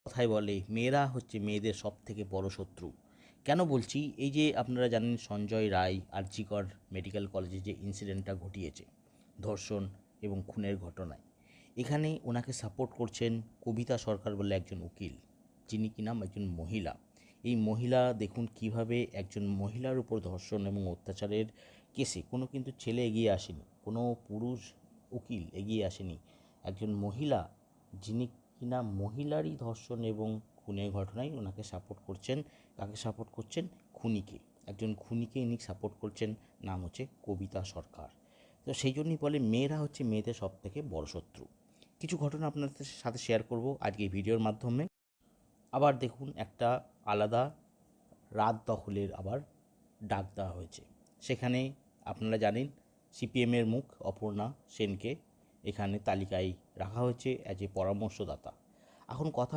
কথায় বলে মেয়েরা হচ্ছে মেয়েদের সব থেকে বড় শত্রু। কেন বলছি, এই যে আপনারা জানেন সঞ্জয় রায় আরজিকর মেডিকেল কলেজে যে ইনসিডেন্টটা ঘটিয়েছে, ধর্ষণ এবং খুনের ঘটনায়, এখানে ওনাকে সাপোর্ট করছেন কবিতা সরকার বলে একজন উকিল, যিনি কিনা একজন মহিলা। এই মহিলা দেখুন কিভাবে একজন মহিলার উপর ধর্ষণ এবং অত্যাচারের কেসে কোনো কিন্তু ছেলে এগিয়ে আসেনি, কোনো পুরুষ উকিল এগিয়ে আসেনি, একজন মহিলা, যিনি কিনা মহিলারই ধর্ষণ এবং খুনের ঘটনায় ওনাকে সাপোর্ট করছেন। কাকে সাপোর্ট করছেন? খুনিকে। একজন খুনিকে ইনি সাপোর্ট করছেন, নাম হচ্ছে কবিতা সরকার। তো সেই জন্যই বলে মেয়েরা হচ্ছে মেয়েদের সব থেকে বড় শত্রু। কিছু ঘটনা আপনাদের সাথে শেয়ার করব আজকে এই ভিডিওর মাধ্যমে। আবার দেখুন, একটা আলাদা রাত দখলের আবার ডাক দেওয়া হয়েছে। সেখানে আপনারা জানেন সিপিএমের মুখ অপর্ণা সেনকে এখানে তালিকায় রাখা হয়েছে অ্যাজ এ পরামর্শদাতা। এখন কথা